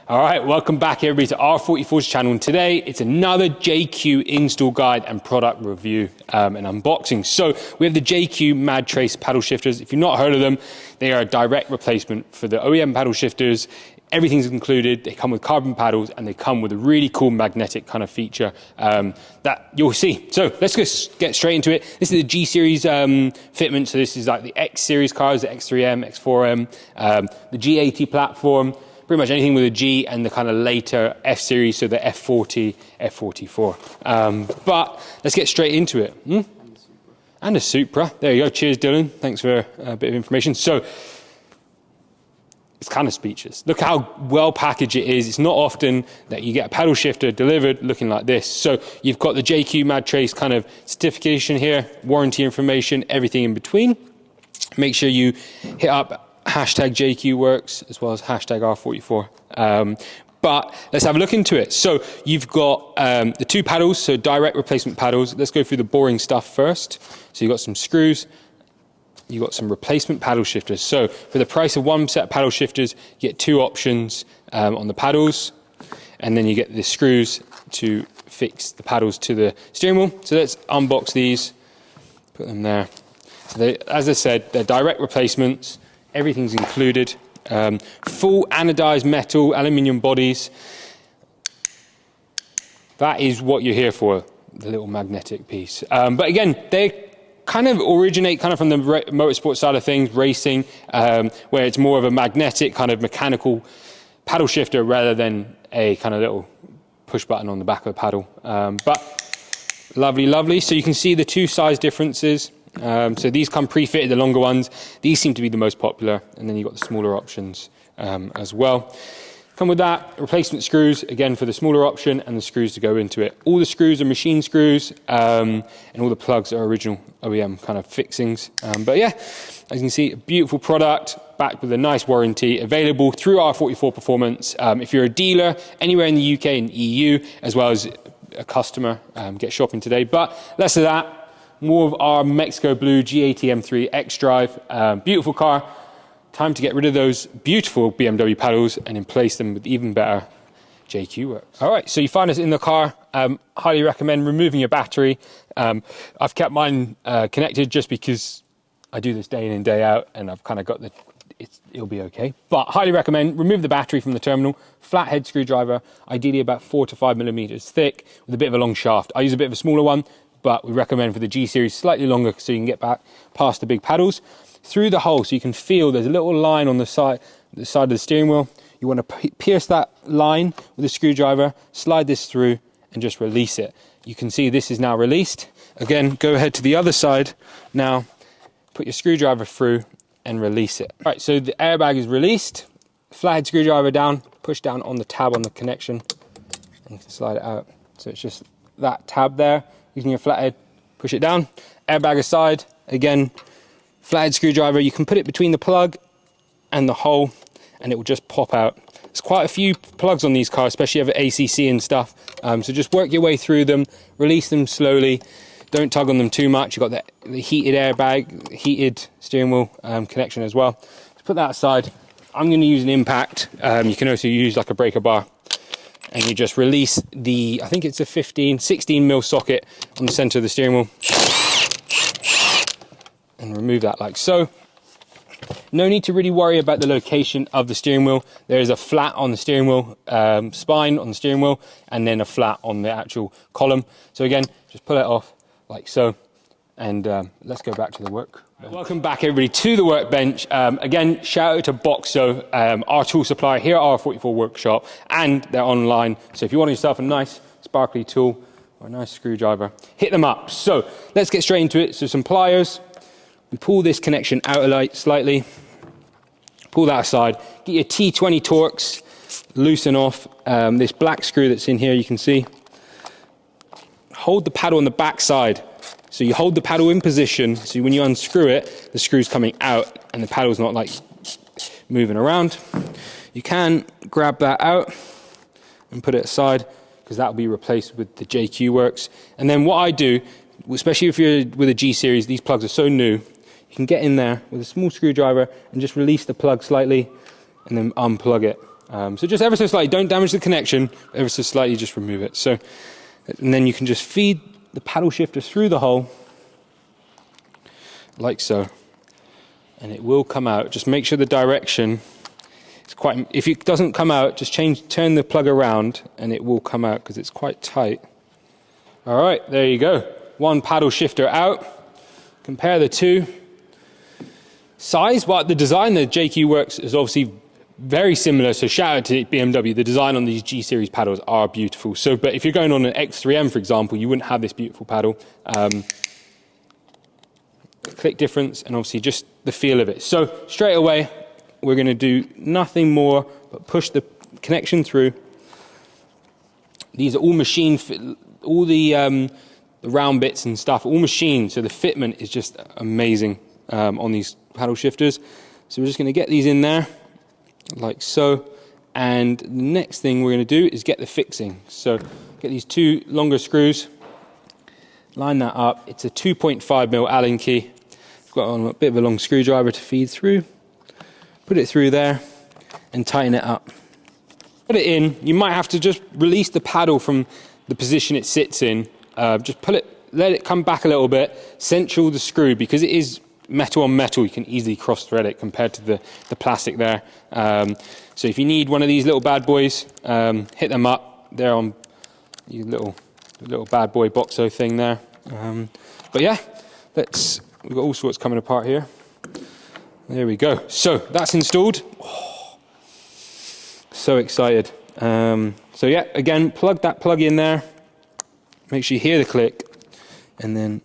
All right, welcome back everybody to R44's channel. And today it's another JQ install guide and product review and unboxing. So we have the JQ Mad Trace paddle shifters. If you've not heard of them, they are a direct replacement for the OEM paddle shifters. Everything's included. They come with carbon paddles and they come with a really cool magnetic kind of feature that you'll see. So let's just get straight into it. This is the G series fitment. So this is like the X series cars, the X3M, X4M, the G80 platform, pretty much anything with a G, and the kind of later F series, so the F40, F44. But let's get straight into it. And a Supra. There you go. Cheers, Dylan. Thanks for a bit of information. So it's kind of speechless. Look how well packaged it is. It's not often that you get a paddle shifter delivered looking like this. So you've got the JQ Mad Trace kind of certification here, warranty information, everything in between. Make sure you hit up hashtag JQ Werks as well as hashtag R44. But let's have a look into it. So you've got the two paddles, so direct replacement paddles. Let's go through the boring stuff first. So you've got some screws. You've got some replacement paddle shifters. So for the price of one set of paddle shifters, you get two options on the paddles, and then you get the screws to fix the paddles to the steering wheel. So let's unbox these, put them there. So they, as I said, they're direct replacements. Everything's included. Full anodized metal, aluminium bodies. That is what you're here for, the little magnetic piece. But again, they kind of originate from the motorsport side of things, racing, where it's more of a magnetic kind of mechanical paddle shifter rather than a kind of little push button on the back of the paddle. But lovely, lovely. So you can see the two size differences. So these come pre-fitted, the longer ones. These seem to be the most popular, and then you've got the smaller options as well. Come with that, replacement screws, again for the smaller option, and the screws to go into it. All the screws are machine screws, and all the plugs are original OEM kind of fixings. But yeah, as you can see, a beautiful product, backed with a nice warranty, available through R44 Performance. If you're a dealer anywhere in the UK and EU, as well as a customer, get shopping today. But less of that, more of our Mexico Blue G80 M3 X-Drive. Beautiful car. Time to get rid of those beautiful BMW paddles and replace them with even better JQ Werks. All right, so you find us in the car. Highly recommend removing your battery. I've kept mine connected just because I do this day in and day out, and I've kind of got it'll be okay. But highly recommend remove the battery from the terminal. Flathead screwdriver, ideally about 4 to 5 millimeters thick, with a bit of a long shaft. I use a bit of a smaller one, but we recommend for the G series slightly longer so you can get back past the big paddles. Through the hole, so you can feel there's a little line on the side of the steering wheel. You want to pierce that line with a screwdriver, slide this through, and just release it. You can see this is now released. Again, go ahead to the other side. Now, put your screwdriver through and release it. All right, so the airbag is released. Flathead screwdriver down, push down on the tab on the connection, and you can slide it out. So it's just that tab there. Using your flathead, push it down. Airbag aside, again, flathead screwdriver, you can put it between the plug and the hole and it will just pop out. There's quite a few plugs on these cars, especially if you have ACC and stuff. So just work your way through them, release them slowly. Don't tug on them too much. You've got the heated airbag, heated steering wheel connection as well. Let's put that aside. I'm going to use an impact. You can also use like a breaker bar. And you just release the, I think it's a 16 mil socket on the center of the steering wheel. And remove that like so. No need to really worry about the location of the steering wheel. There is a flat on the steering wheel, spine on the steering wheel, and then a flat on the actual column. So again, just pull it off like so. And let's go back to the work. Welcome back everybody to the workbench. Again, shout out to Boxo, our tool supplier here at R44 Workshop, and they're online. So if you want yourself a nice sparkly tool or a nice screwdriver, hit them up. So let's get straight into it. So some pliers. We pull this connection out slightly, pull that aside, get your T20 Torx, loosen off this black screw that's in here, you can see. Hold the paddle on the back side. So you hold the paddle in position, so when you unscrew it, the screw's coming out and the paddle's not like moving around. You can grab that out and put it aside, because that will be replaced with the JQ Werks. And then what I do, especially if you're with a G series, these plugs are so new, you can get in there with a small screwdriver and just release the plug slightly and then unplug it. So just ever so slightly, don't damage the connection, ever so slightly just remove it. So, and then you can just feed the paddle shifter through the hole, like so, and it will come out. Just make sure the direction is quite, if it doesn't come out, just turn the plug around and it will come out because it's quite tight. All right, there you go. One paddle shifter out. Compare the two. Size, well, the design, the JQ Werks is obviously very similar, so shout out to BMW. The design on these G series paddles are beautiful. So, but if you're going on an X3M, for example, you wouldn't have this beautiful paddle. Click difference, and obviously just the feel of it. So straight away, we're going to do nothing more but push the connection through. These are all machine fit, all the round bits and stuff, all machined, so the fitment is just amazing on these paddle shifters. So we're just going to get these in there, like so. And the next thing we're going to do is get the fixing. So get these two longer screws, line that up. It's a 2.5mm Allen key. Got on a bit of a long screwdriver to feed through. Put it through there and tighten it up. Put it in. You might have to just release the paddle from the position it sits in. Just pull it, let it come back a little bit. Central the screw, because it is metal on metal. You can easily cross thread it compared to the plastic there. So if you need one of these little bad boys, hit them up. They're on your little bad boy boxo thing there. But yeah, we've got all sorts coming apart here. There we go. So that's installed. Oh, so excited. So yeah, again, plug that plug in there. Make sure you hear the click, and then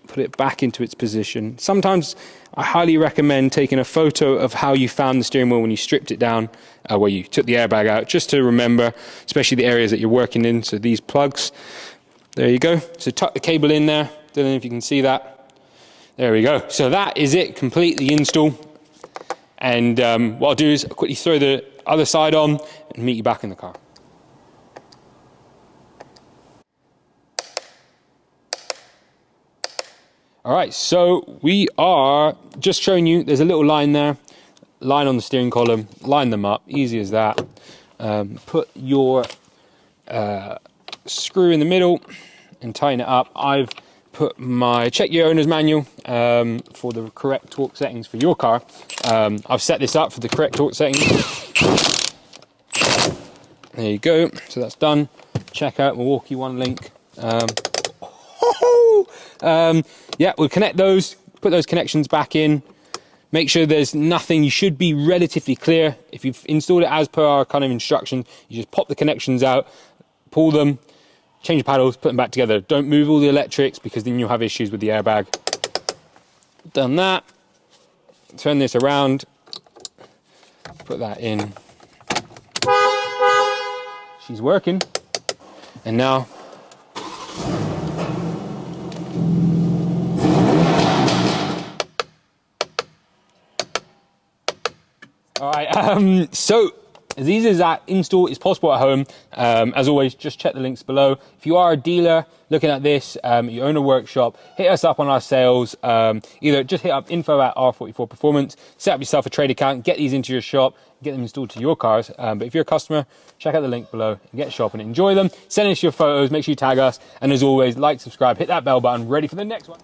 put it back into its position. Sometimes I highly recommend taking a photo of how you found the steering wheel when you stripped it down, where you took the airbag out, just to remember, especially the areas that you're working in. So these plugs, there you go. So tuck the cable in there. Don't know if you can see that. There we go. So that is it, complete the install. And what I'll do is I'll quickly throw the other side on and meet you back in the car. All right, so we are just showing you, there's a little line there, line on the steering column, line them up, easy as that. Put your screw in the middle and tighten it up. I've put check your owner's manual for the correct torque settings for your car. I've set this up for the correct torque settings. There you go, so that's done. Check out Milwaukee One Link. Yeah, we'll connect those, put those connections back in, make sure there's nothing. You should be relatively clear. If you've installed it as per our kind of instructions, you just pop the connections out, pull them, change the paddles, put them back together. Don't move all the electrics, because then you'll have issues with the airbag. Done that, turn this around, put that in. She's working. And now, all right, so as easy as that, install is possible at home. As always, just check the links below. If you are a dealer looking at this, you own a workshop, hit us up on our sales. Either just hit up info@R44 Performance, set up yourself a trade account, get these into your shop, get them installed to your cars. But if you're a customer, check out the link below and get shopping. Enjoy them, send us your photos, make sure you tag us. And as always, like, subscribe, hit that bell button, ready for the next one.